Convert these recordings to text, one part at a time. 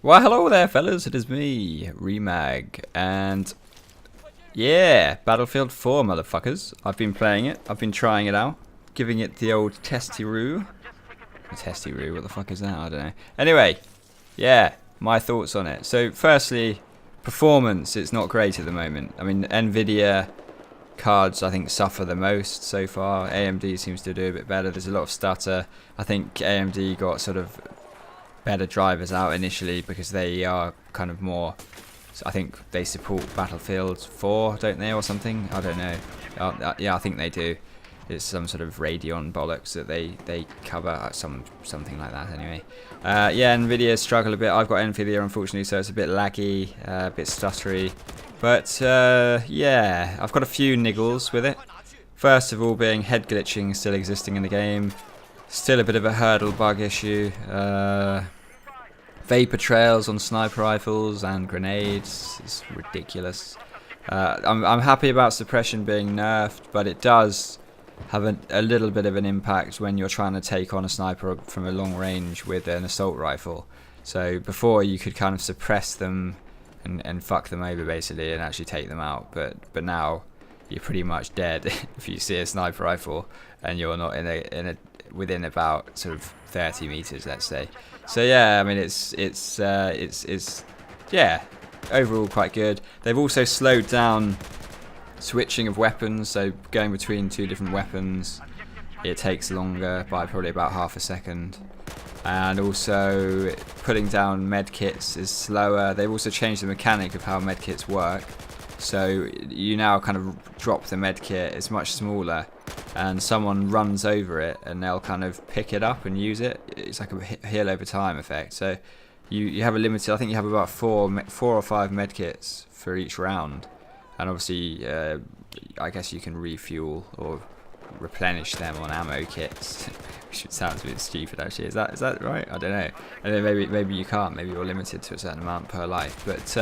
Well, hello there, fellas. It is me, Remag, and yeah, Battlefield 4, motherfuckers. I've been playing it. I've been trying it out, giving it the old testy-roo. Testy-roo, what the fuck is that? I don't know. Anyway, yeah, my thoughts on it. So, firstly, performance. It's not great at the moment. I mean, Nvidia cards, I think, suffer the most so far. AMD seems to do a bit better. There's a lot of stutter. I think AMD got sort of better drivers out initially because they are kind of more, I think they support Battlefield 4, don't they, or something? I don't know. Yeah, I think they do. It's some sort of Radeon bollocks that they cover, something like that anyway. Yeah, Nvidia struggle a bit. I've got Nvidia unfortunately, so it's a bit laggy, a bit stuttery. But yeah, I've got a few niggles with it. First of all, being head glitching still existing in the game. Still a bit of a hurdle bug issue. Vapor trails on sniper rifles and grenades is ridiculous. I'm happy about suppression being nerfed, but it does have a little bit of an impact when you're trying to take on a sniper from a long range with an assault rifle. So before you could kind of suppress them and fuck them over basically and actually take them out, but now you're pretty much dead if you see a sniper rifle and you're not within about sort of 30 meters, let's say. So yeah, I mean it's yeah, overall quite good. They've also slowed down switching of weapons, so going between two different weapons it takes longer by probably about half a second. And also putting down medkits is slower. They've also changed the mechanic of how medkits work. So you now kind of drop the medkit, it's much smaller, and someone runs over it and they'll kind of pick it up and use it. It's like a heal over time effect. So you have a limited, I think you have about four or five medkits for each round. And obviously, I guess you can refuel or replenish them on ammo kits, which sounds a bit stupid actually. Is that right? I don't know. And then maybe you can't. Maybe you're limited to a certain amount per life. But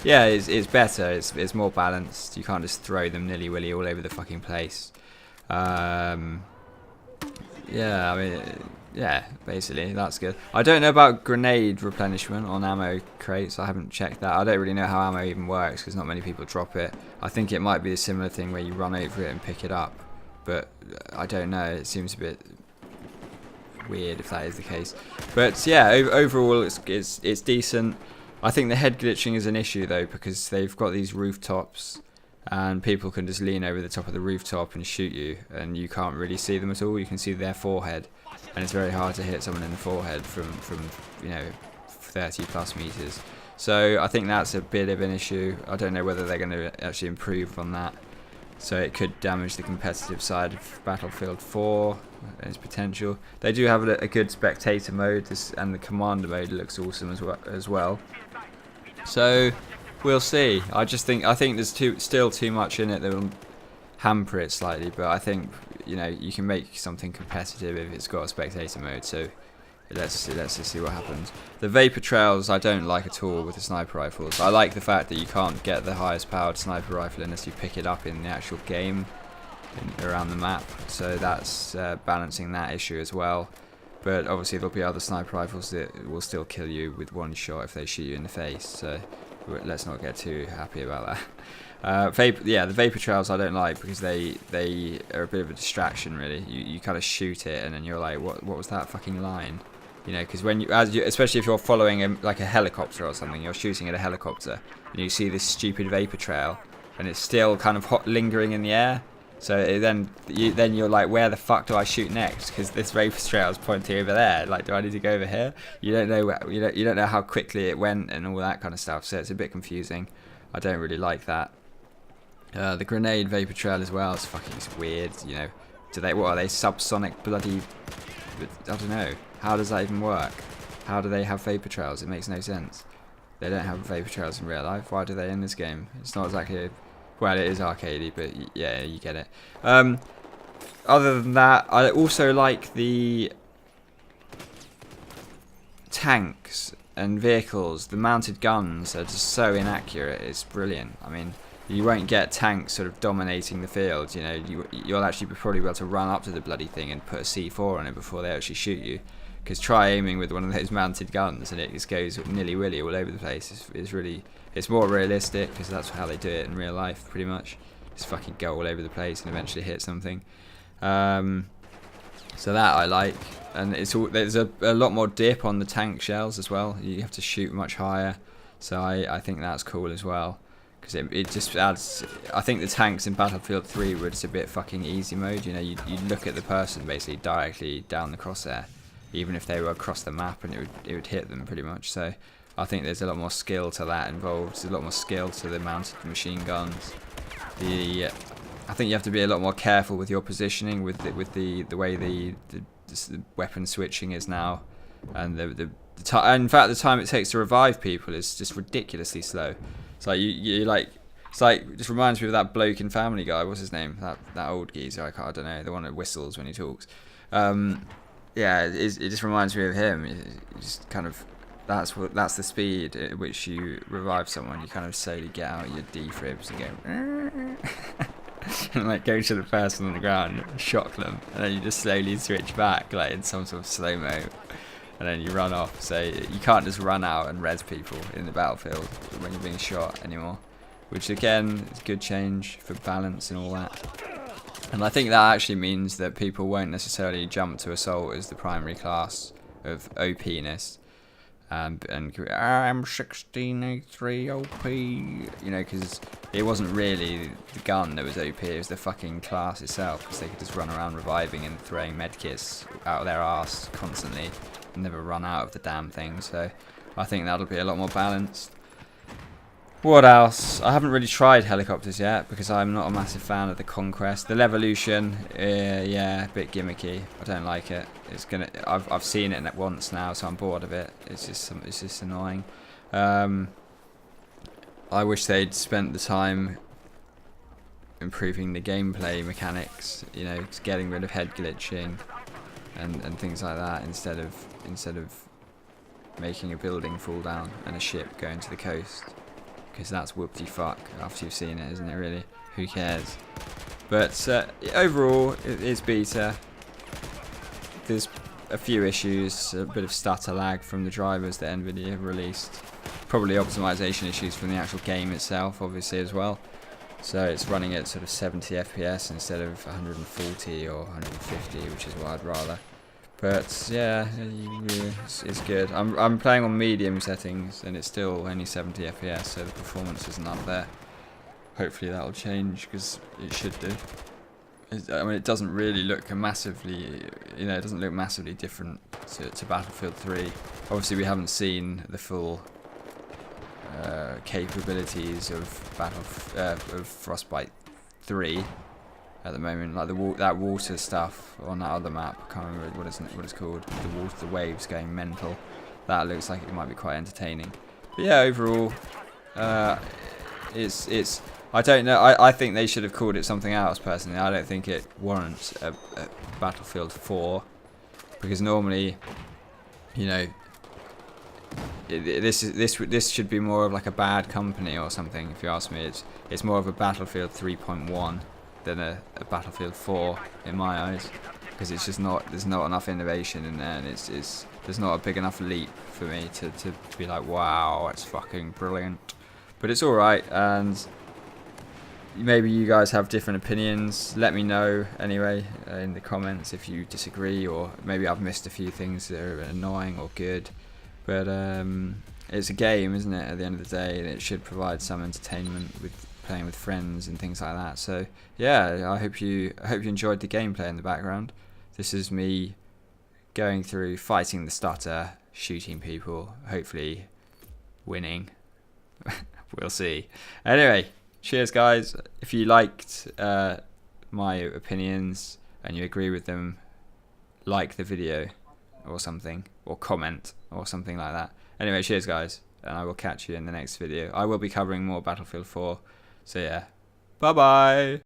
yeah, it's better. It's more balanced. You can't just throw them nilly willy all over the fucking place. Yeah, I mean, yeah, basically that's good. I don't know about grenade replenishment on ammo crates. I haven't checked that. I don't really know how ammo even works because not many people drop it. I think it might be a similar thing where you run over it and pick it up, but I don't know. It seems a bit weird if that is the case. But yeah, overall it's decent. I think the head glitching is an issue though because they've got these rooftops and people can just lean over the top of the rooftop and shoot you and you can't really see them at all. You can see their forehead and it's very hard to hit someone in the forehead from 30 plus meters. So I think that's a bit of an issue. I don't know whether they're going to actually improve on that. So it could damage the competitive side of Battlefield 4 and its potential. They do have a good spectator mode, and the commander mode looks awesome as well. So we'll see. I think there's still too much in it that will hamper it slightly, but I think you can make something competitive if it's got a spectator mode. So let's just see what happens. The vapor trails I don't like at all with the sniper rifles. I like the fact that you can't get the highest powered sniper rifle unless you pick it up in the actual game around the map. So that's balancing that issue as well. But obviously there'll be other sniper rifles that will still kill you with one shot if they shoot you in the face. So let's not get too happy about that. The vapor trails I don't like because they are a bit of a distraction really. You kind of shoot it and then you're like, what was that fucking line? Because especially if you're following like a helicopter or something, you're shooting at a helicopter and you see this stupid vapor trail and it's still kind of lingering in the air. So then you're like, where the fuck do I shoot next? Because this vapor trail is pointing over there. Like, do I need to go over here? You don't know. You don't know how quickly it went and all that kind of stuff. So it's a bit confusing. I don't really like that. The grenade vapor trail as well. It's weird. What are they? Subsonic bloody? I don't know. How does that even work? How do they have vapor trails? It makes no sense. They don't have vapor trails in real life. Why do they in this game? It's not exactly. Well, it is arcadey, but yeah, you get it. Other than that, I also like the tanks and vehicles. The mounted guns are just so inaccurate. It's brilliant. I mean, you won't get tanks sort of dominating the field. You'll actually probably be able to run up to the bloody thing and put a C4 on it before they actually shoot you. because try aiming with one of those mounted guns and it just goes nilly-willy all over the place. It's more realistic because that's how they do it in real life, pretty much. Just fucking go all over the place and eventually hit something. So that I like, and there's a lot more dip on the tank shells as well. You have to shoot much higher, so I think that's cool as well, because it just adds. I think the tanks in Battlefield 3 were just a bit fucking easy mode. You know, you look at the person basically directly down the crosshair, even if they were across the map, and it would hit them pretty much. So I think there's a lot more skill to that involved. There's a lot more skill to the mounted machine guns. I think you have to be a lot more careful with your positioning, with the way the weapon switching is now, and in fact the time it takes to revive people is just ridiculously slow. It's like it just reminds me of that bloke in Family Guy. What's his name? That old geezer. I don't know. The one that whistles when he talks. Yeah, it just reminds me of him. It just kind of that's the speed at which you revive someone. You kind of slowly get out your defibs and go. And like go to the person on the ground, shock them, and then you just slowly switch back like in some sort of slow-mo, and then you run off. So you can't just run out and res people in the battlefield when you're being shot anymore, which again is a good change for balance and all that. And I think that actually means that people won't necessarily jump to assault as the primary class of OP-ness. And I'm 16A3 OP, you know, because it wasn't really the gun that was OP, it was the fucking class itself, because they could just run around reviving and throwing medkits out of their arse constantly and never run out of the damn thing. So I think that'll be a lot more balanced. What else? I haven't really tried helicopters yet because I'm not a massive fan of the Conquest. The Levolution, yeah, a bit gimmicky. I don't like it. I've seen it once now, so I'm bored of it. It's just annoying. I wish they'd spent the time improving the gameplay mechanics. You know, just getting rid of head glitching and things like that instead of making a building fall down and a ship going to the coast. Because that's whoopty fuck after you've seen it, isn't it really? Who cares? But overall, it is beta. There's a few issues, a bit of stutter lag from the drivers that NVIDIA have released. Probably optimization issues from the actual game itself, obviously, as well. So it's running at sort of 70 FPS instead of 140 or 150, which is what I'd rather. But yeah, it's good. I'm playing on medium settings and it's still only 70 FPS, so the performance isn't up there. Hopefully that'll change, because it should do. I mean, it doesn't really look massively, you know, it doesn't look massively different to Battlefield 3. Obviously, we haven't seen the full capabilities of Frostbite 3. At the moment, like that water stuff on that other map, I can't remember what it's called. The waves going mental. That looks like it might be quite entertaining. But yeah, overall, it's. I don't know. I think they should have called it something else. Personally, I don't think it warrants a Battlefield 4, because normally, you know, this should be more of like a Bad Company or something. If you ask me, it's more of a Battlefield 3.1. Than a Battlefield 4 in my eyes, because it's just there's not enough innovation in there, and there's not a big enough leap for me to be like, wow, it's fucking brilliant. But it's alright, and maybe you guys have different opinions. Let me know anyway in the comments if you disagree, or maybe I've missed a few things that are annoying or good. But it's a game, isn't it, at the end of the day, and it should provide some entertainment with playing with friends and things like that. So yeah, I hope you enjoyed the gameplay in the background. This is me going through, fighting the stutter, shooting people, hopefully winning. We'll see. Anyway, cheers guys. If you liked my opinions and you agree with them, like the video or something, or comment or something like that. Anyway, cheers guys, and I will catch you in the next video. I will be covering more Battlefield 4. So yeah, bye bye.